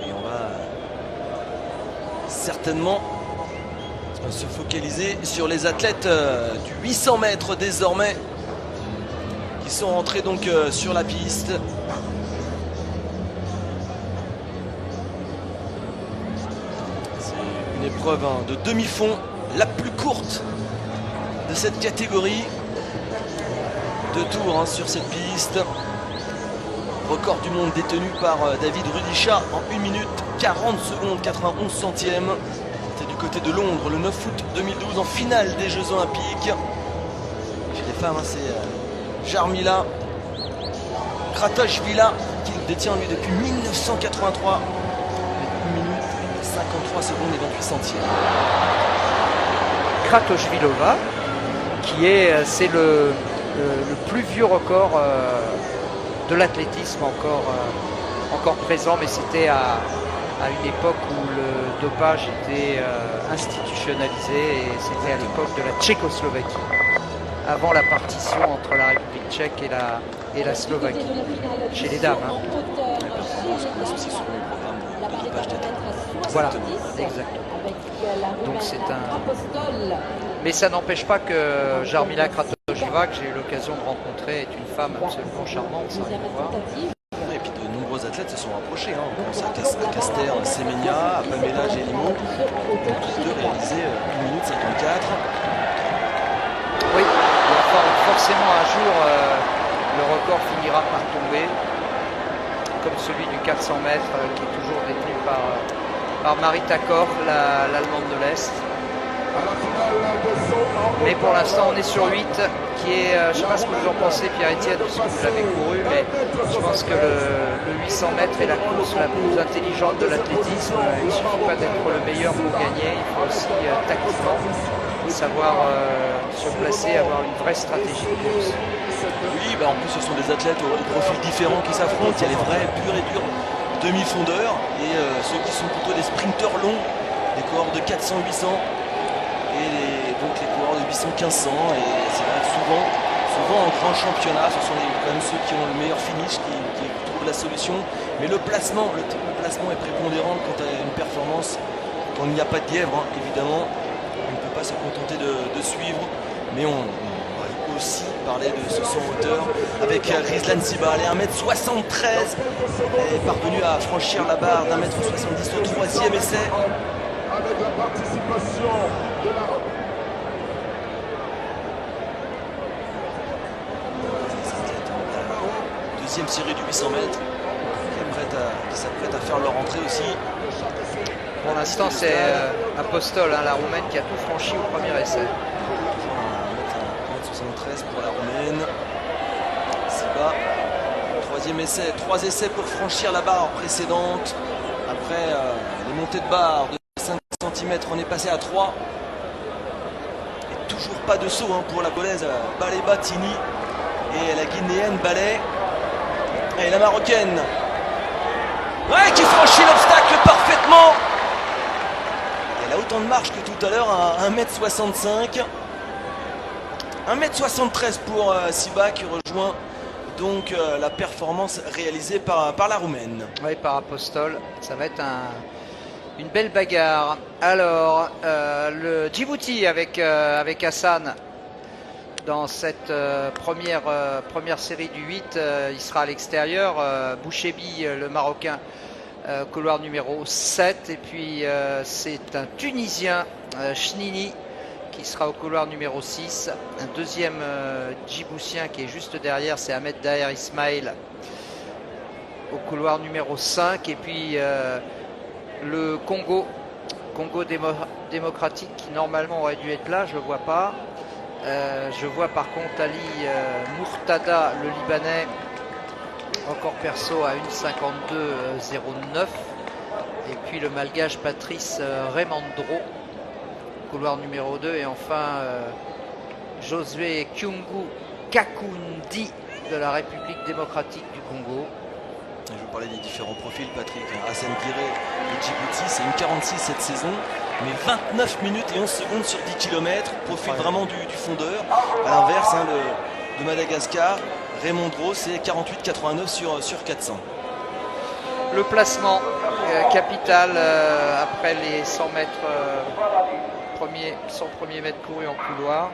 Et on va certainement se focaliser sur les athlètes du 800 mètres désormais qui sont rentrés donc sur la piste. C'est une épreuve de demi-fond, la plus courte de cette catégorie. 2 tours sur cette piste. Record du monde détenu par David Rudisha en 1 minute 40 secondes 91 centièmes. C'était du côté de Londres le 9 août 2012 en finale des Jeux Olympiques. Chez les femmes, c'est Jarmila Kratochvila qui le détient lui depuis 1983. 1 minute 53 secondes et 28 centièmes. Kratochvilova, c'est le plus vieux record de l'athlétisme encore présent, mais c'était à une époque où le dopage était institutionnalisé, et c'était à l'époque de la Tchécoslovaquie, avant la partition entre la République tchèque et la Slovaquie, chez les dames. Hein. La performance passe aussi sur le programme de dopage d'athlètes. Voilà, exactement. Donc c'est mais ça n'empêche pas que Jarmila Kratochvilova, que j'ai eu l'occasion de rencontrer, est une femme absolument charmante, ça on peut voir. Et puis de nombreux athlètes se sont rapprochés. Hein. On pense à Caster, Semenya, à Pamela Gélimon. Tous deux réalisé 1 minute 54. Oui, forcément un jour le record finira par tomber, comme celui du 400 mètres qui est toujours détenu par Marita Koch, l'Allemande de l'Est. Mais pour l'instant on est sur 8 qui est, je ne sais pas ce que vous en pensez Pierre-Étienne, puisque vous l'avez couru, mais je pense que le 800 mètres est la course la plus intelligente de l'athlétisme. Il ne suffit pas d'être le meilleur pour gagner, il faut aussi tactiquement savoir se placer, avoir une vraie stratégie de course. Oui, en plus ce sont des athlètes aux profils différents qui s'affrontent. Il y a les vrais purs et durs demi-fondeurs et ceux qui sont plutôt des sprinteurs longs, des coureurs de 400-800 et donc les coureurs de 800-1500. Et c'est vrai que souvent en grand championnat, ce sont quand même ceux qui ont le meilleur finish qui trouvent la solution. Mais le placement est prépondérant quand à une performance, quand il n'y a pas de lièvre, hein, évidemment. On ne peut pas se contenter de suivre, mais on va aussi parler de ce saut en hauteur avec Rizlan Sibal, 1m73, elle est parvenue à franchir la barre d'1m70 au 3e essai. Avec la participation de la... Deuxième série du 800 mètres qui s'apprête à faire leur entrée aussi. Pour l'instant, c'est Apostol, hein, la Roumaine, qui a tout franchi au premier essai. 1m73 pour la Roumaine. Siba, troisième essai. 3 essais pour franchir la barre précédente. Après les montées de barre de 5 cm, on est passé à 3. Et toujours pas de saut pour la Polonaise Balé Batini. Et la Guinéenne Balé. Et la Marocaine. Ouais, qui franchit l'obstacle parfaitement. Elle a autant de marche que tout à l'heure, à 1m65. 1m73 pour Siba qui rejoint donc la performance réalisée par la Roumaine. Oui, par Apostol. Ça va être une belle bagarre. Alors, le Djibouti avec Hassan dans cette première série du 8, il sera à l'extérieur. Bouchebi, le Marocain, couloir numéro 7. Et puis, c'est un Tunisien, Chnini, qui sera au couloir numéro 6. Un deuxième Djiboutien qui est juste derrière, c'est Ahmed Daher Ismail au couloir numéro 5. Et puis le Congo démocratique qui normalement aurait dû être là, je ne le vois pas. Je vois par contre Ali Mourtada, le Libanais, encore perso à 1,52,09. Et puis le Malgache Patrice Remandro, couloir numéro 2. Et enfin Josué Kyungu Kakundi de la République démocratique du Congo. Je vous parlais des différents profils, Patrick. Hassan Guiré de Djibouti, c'est une 46 cette saison, mais 29 minutes et 11 secondes sur 10 km. Profil vraiment du fondeur. À l'inverse, de Madagascar, Raymond Dro, c'est 48,89 sur 400. Le placement capital après les 100 mètres, 100 premiers mètres courus en couloir.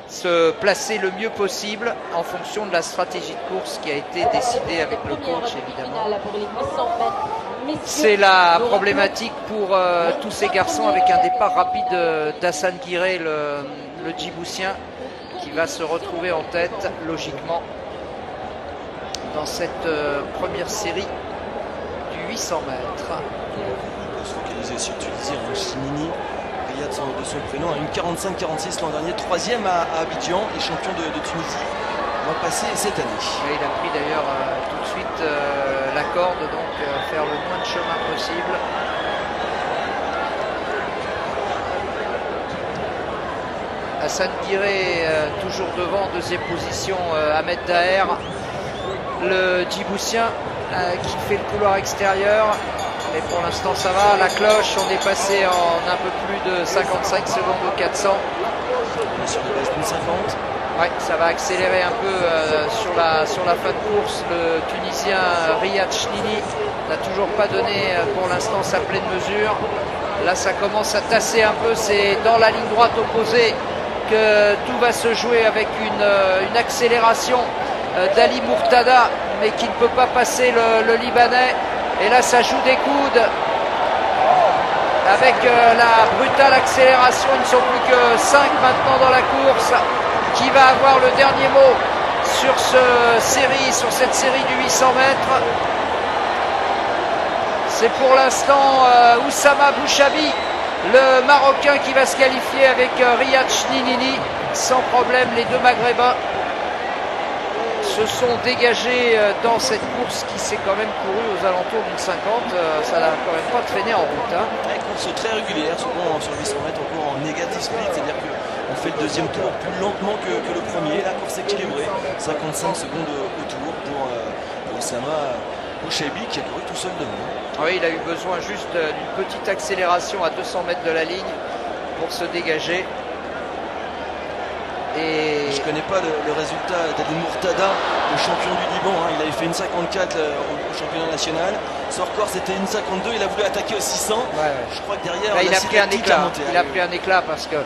Se placer le mieux possible en fonction de la stratégie de course qui a été décidée avec le coach, évidemment. C'est la problématique pour tous ces garçons, avec un départ rapide d'Hassan Guiré, le Djiboutien, qui va se retrouver en tête logiquement dans cette première série du 800 mètres. On peut se focaliser sur Tunisien, Chinini. De son prénom à une 45-46 l'an dernier, 3e à Abidjan et champion de Tunisie l'an passé et cette année. Et il a pris d'ailleurs tout de suite la corde, donc faire le moins de chemin possible. Hassan Guiré toujours devant, deuxième position Ahmed Daher, le Djiboutien qui fait le couloir extérieur. Mais pour l'instant ça va, la cloche, on est passé en un peu plus de 55 secondes au 400. On est sur les bases d'une 50. Ouais, ça va accélérer un peu sur la fin de course. Le Tunisien Riyad Chnini n'a toujours pas donné pour l'instant sa pleine mesure. Là ça commence à tasser un peu, c'est dans la ligne droite opposée que tout va se jouer avec une accélération d'Ali Mourtada, mais qui ne peut pas passer le Libanais. Et là ça joue des coudes avec la brutale accélération. Ils ne sont plus que 5 maintenant dans la course. Qui va avoir le dernier mot sur cette série du 800 mètres? C'est pour l'instant Oussama Bouchabi, le Marocain, qui va se qualifier avec Riyad Chnini. Sans problème, les deux Maghrébins se sont dégagés dans cette course qui s'est quand même courue aux alentours d'une 50. Ça n'a quand même pas traîné en route. Hein. Une course très régulière, souvent sur le 800 mètres, on court en négatif split, c'est-à-dire qu'on fait le deuxième tour plus lentement que le premier. La course équilibrée, 55 secondes au tour pour Oussama Bouchabi qui a couru tout seul devant. Oui, il a eu besoin juste d'une petite accélération à 200 mètres de la ligne pour se dégager. Et je ne connais pas le résultat d'Ali Mourtada, le champion du Liban. Hein. Il avait fait une 54 au championnat national. Son record c'était une 52. Il a voulu attaquer au 600. Ouais. Je crois que derrière, là, il a pris un éclat. Il a pris un éclat parce que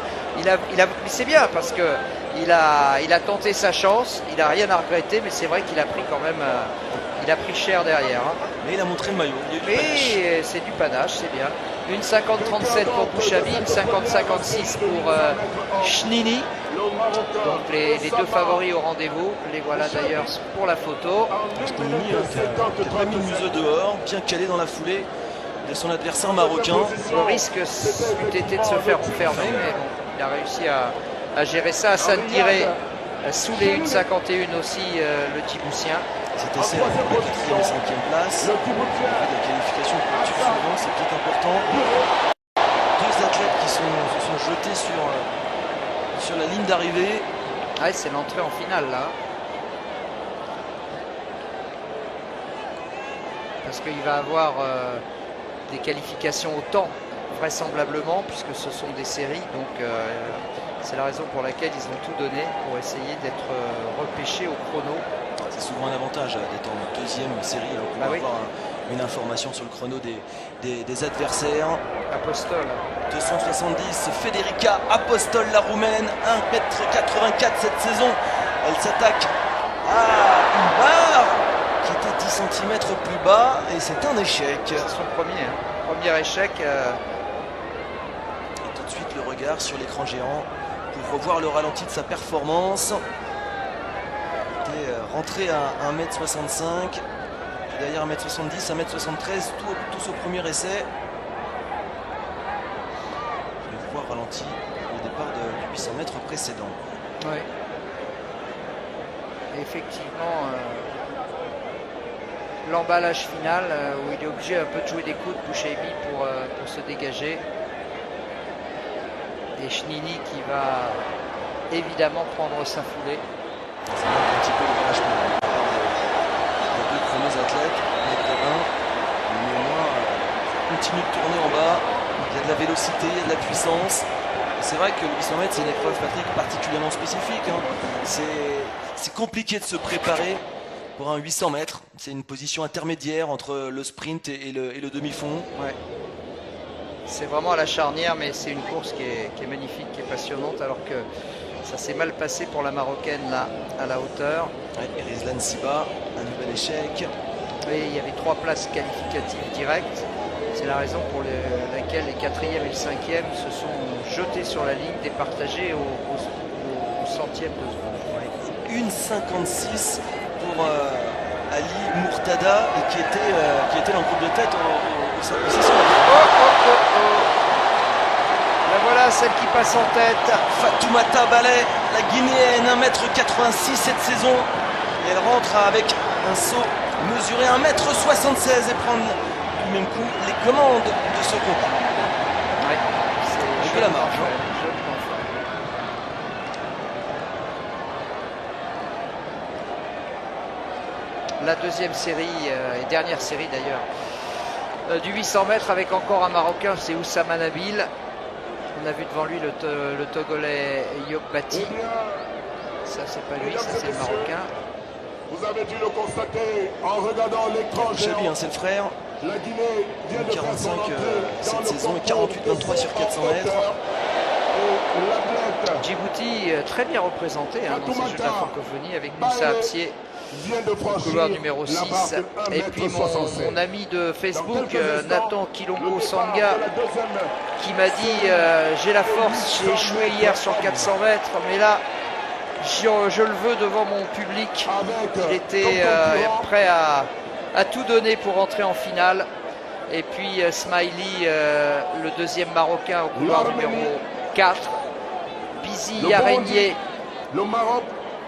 c'est bien parce que il a tenté sa chance. Il n'a rien à regretter, mais c'est vrai qu'il a pris quand même. Il a pris cher derrière. Hein. Mais il a montré le maillot. Mais c'est du panache, c'est bien. Une 50-37 pour Bouchabi, une 50-56 pour Chnini. Donc les deux favoris au rendez-vous. Les voilà d'ailleurs pour la photo. Chnini qui a pas mis le museau dehors, bien calé dans la foulée de son adversaire marocain. Le risque eût été de se faire enfermer, mais bon, il a réussi à gérer ça. Hassan Guiré sous les 1,51 aussi, le Djiboutien. Cet essai a fait la 4e et 5e place. La qualification pour le tube suivant, c'est peut-être important. Deux athlètes qui se sont jetés sur la ligne d'arrivée. Ouais, c'est l'entrée en finale là. Parce qu'il va avoir des qualifications au temps, vraisemblablement, puisque ce sont des séries. Donc c'est la raison pour laquelle ils ont tout donné pour essayer d'être repêchés au chrono. C'est souvent un avantage d'être en deuxième série pour avoir une information sur le chrono des adversaires. Apostol. 270, Federica Apostol, la roumaine, 1,84 m cette saison. Elle s'attaque à une barre qui était 10 cm plus bas et c'est un échec. C'est son premier échec. Et tout de suite le regard sur l'écran géant pour revoir le ralenti de sa performance. Rentré à 1,65 m, derrière 1,70 m, 1,73 m, tous au premier essai. Je vais voir ralenti au départ du 800 mètres précédent. Oui. Effectivement, l'emballage final où il est obligé un peu de jouer des coudes Bouchabi pour se dégager. Et Chnini qui va évidemment prendre sa foulée. Ça manque un petit peu de relâchement des deux premiers athlètes, les Coréens. Mais au moins, ça continue de tourner en bas. Il y a de la vélocité, il y a de la puissance. C'est vrai que le 800 mètres, c'est une épreuve, Patrick, particulièrement spécifique. Hein. C'est compliqué de se préparer pour un 800 mètres. C'est une position intermédiaire entre le sprint et le demi-fond. Ouais. C'est vraiment à la charnière, mais c'est une course qui est magnifique, qui est passionnante, alors que ça s'est mal passé pour la Marocaine là, à la hauteur. Ouais, Rizlan Siba, un nouvel échec. Et il y avait 3 places qualificatives directes. C'est la raison pour laquelle les 4e et le 5e se sont jetés sur la ligne, départagés au centième de seconde. Ouais. 1,56 pour Ali Mourtada et qui était dans le groupe de tête au 5 position. La voilà celle qui passe en tête. Fatoumata Ballet, la Guinéenne, 1,86 m cette saison. Et elle rentre avec un saut mesuré 1,76 m et prendre du même coup les commandes de ce concours. Ouais, c'est de la marge. la deuxième série et dernière série d'ailleurs du 800 mètres avec encore un Marocain, c'est Oussama Nabil. On a vu devant lui le Togolais Yop Bati. Ça c'est pas lui, ça c'est le Marocain. Vous avez dû le constater en regardant l'écran Chabi, géant. c'est le frère. La Guinée vient de faire son 45 entrée dans cette le saison et concours 48-23 sur 400 mètres. Et l'athlète Djibouti très bien représenté dans ces Jeux de la francophonie avec Moussa Absié, vient de franchir couloir numéro la 6. barre de Et puis 1,67 m. mon ami de Facebook, Dans quelques instants, Nathan Kilongo le départ Sanga, de la deuxième qui m'a dit j'ai la force, j'ai échoué hier sur 400 mètres, mais là je le veux devant mon public. Il était prêt à tout donner pour entrer en finale. Et puis Smiley, le deuxième Marocain au couloir numéro 4. Bizi Yareigné, le Maroc,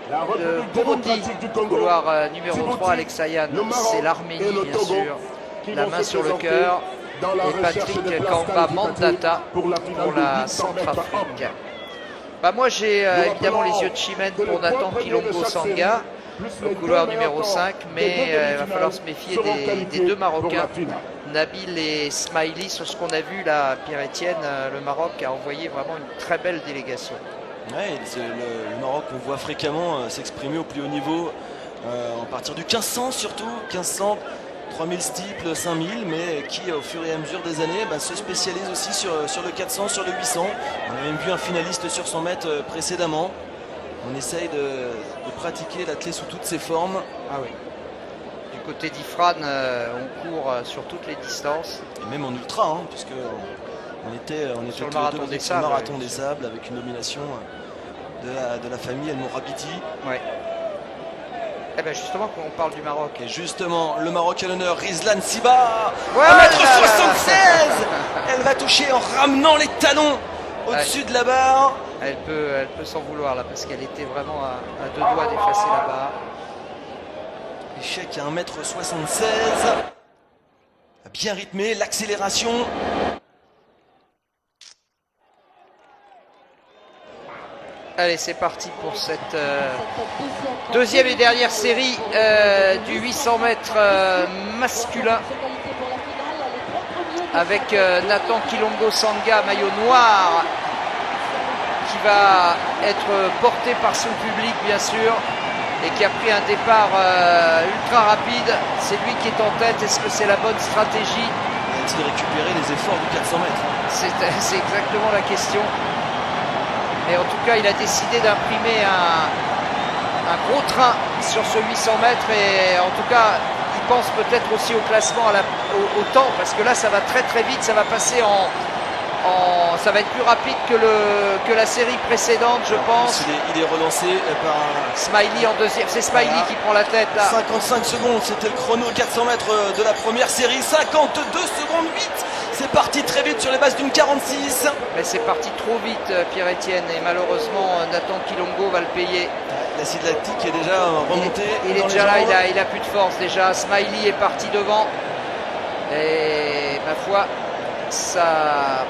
la le République Burundi, démocratique du Congo, couloir numéro Djibouti, 3, Alexayan, le Maroc c'est et l'Arménie le bien Togo sûr. qui La vont main se sur le présenter cœur. dans la Et recherche Patrick des places Kamba qualificatives Mandata pour la finale pour de la 800 mètres Centrafrique. hommes. Bah moi j'ai Nous évidemment les rappelons yeux de chimène que les pour trois Nathan premiers Kilongo de chaque Sanga série, plus au les couloir deux numéro meilleurs 5, temps mais des deux il va demi-finales falloir se méfier seront des qualifiés deux pour Marocains, la finale. Nabil et Smiley. Sur ce qu'on a vu là, Pierre-Etienne, le Maroc a envoyé vraiment une très belle délégation. Ouais, le Maroc, on voit fréquemment s'exprimer au plus haut niveau, à partir du 1500 surtout, 1500, 3000 steeples, 5000, mais qui au fur et à mesure des années se spécialise aussi sur le 400, sur le 800. On a même vu un finaliste sur 100 mètres précédemment. On essaye de pratiquer l'athlète sous toutes ses formes. Ah oui. Du côté d'Ifran, on court sur toutes les distances. Et même en ultra, hein, puisque on était sur le tous les marathon deux des sur le sables, marathon oui, des sables avec une domination de la famille El Morabiti. Ouais. Eh bien justement, quand on parle du Maroc. Et justement, le Maroc à l'honneur, Rizlan Siba, Voilà 1m76. Elle va toucher en ramenant les talons au-dessus de la barre. Elle peut s'en vouloir là parce qu'elle était vraiment à deux doigts d'effacer la barre. Échec à 1m76. Bien rythmé, l'accélération. Allez, c'est parti pour cette deuxième et dernière série du 800 mètres masculin avec Nathan Kilongo Sanga, maillot noir, qui va être porté par son public bien sûr et qui a pris un départ ultra rapide. C'est lui qui est en tête. Est-ce que c'est la bonne stratégie? Va-t-il récupérer les efforts du 400 mètres? C'est exactement la question. Mais en tout cas, il a décidé d'imprimer un gros train sur ce 800 mètres et en tout cas, il pense peut-être aussi au classement, au temps, parce que là, ça va très très vite, ça va passer ça va être plus rapide que la série précédente, je pense. Il est relancé par Smiley en deuxième, c'est Smiley qui prend la tête là. 55 secondes, c'était le chrono 400 mètres de la première série, 52 secondes 8. C'est parti très vite sur les bases d'une 46. Mais c'est parti trop vite, Pierre-Etienne, et malheureusement Nathan Kilongo va le payer. L'acide lactique est déjà remonté. Il est déjà là, il a plus de force déjà. Smiley est parti devant. Et ma foi, ça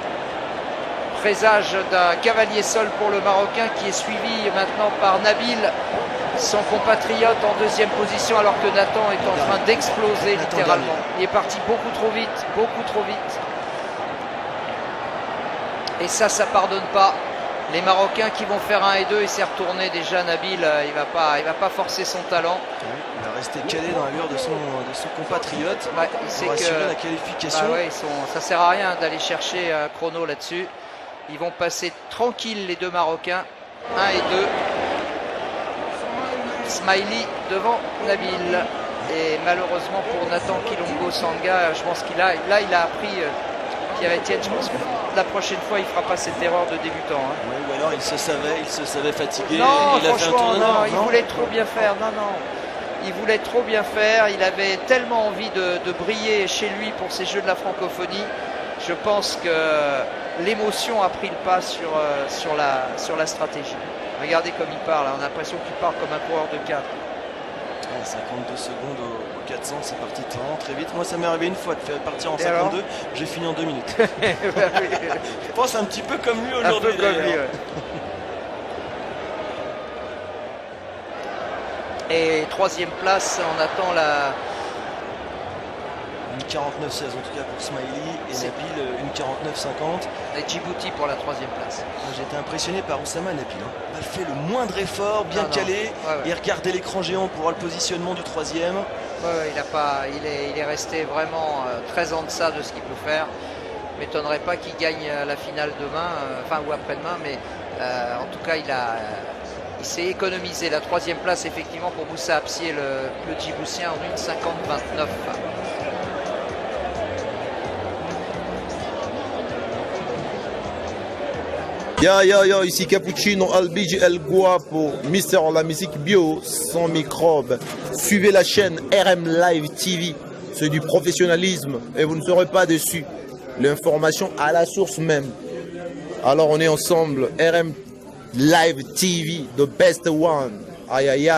présage d'un cavalier seul pour le Marocain qui est suivi maintenant par Nabil, son compatriote en deuxième position, alors que Nathan est en train d'exploser littéralement. Il est parti beaucoup trop vite, beaucoup trop vite. Et ça pardonne pas. Les Marocains qui vont faire 1 et 2, il s'est retourné déjà. Nabil, il va pas forcer son talent. Il va rester calé dans l'allure de son compatriote. Ouais, il sait pour assurer que la qualification. Bah ouais, ça sert à rien d'aller chercher un chrono là-dessus. Ils vont passer tranquille les deux Marocains. 1 et 2. Smiley devant Nabil. Et malheureusement pour Nathan Kilongo Sanga, je pense qu'il a appris Pierre-Etienne. Je pense que la prochaine fois il fera pas cette erreur de débutant. Hein. Oui, ou alors il se savait fatigué. Non, il a fait un tour de non, il voulait trop bien faire. Non. Il voulait trop bien faire. Il avait tellement envie de briller chez lui pour ces Jeux de la francophonie. Je pense que l'émotion a pris le pas sur la stratégie. Regardez comme il parle. On a l'impression qu'il parle comme un coureur de 4. Ouais, 52 secondes au 400, c'est parti vraiment très vite. Moi, ça m'est arrivé une fois de faire partir en Et 52. J'ai fini en 2 minutes. Je pense un petit peu comme lui Un aujourd'hui. peu comme lui, ouais. Et troisième place, on attend la... Une 49-16 en tout cas pour Smiley et Nabil une 49-50. Et Djibouti pour la troisième place. J'ai été impressionné par Oussama Nabil. Il fait le moindre effort, bien calé. Et regardez l'écran géant pour voir le positionnement du troisième. Il est resté vraiment très en deçà de ce qu'il peut faire. M'étonnerait pas qu'il gagne la finale demain, ou après-demain, mais en tout cas il s'est économisé la troisième place effectivement pour Moussa Absier, le Djiboutien, en 1,50-29. Yo, ici Cappuccino Albigi El Guapo, Mister la musique bio, sans microbes. Suivez la chaîne RM Live TV, c'est du professionnalisme et vous ne serez pas déçus. L'information à la source même. Alors on est ensemble, RM Live TV, the best one. Aïe aïe aïe.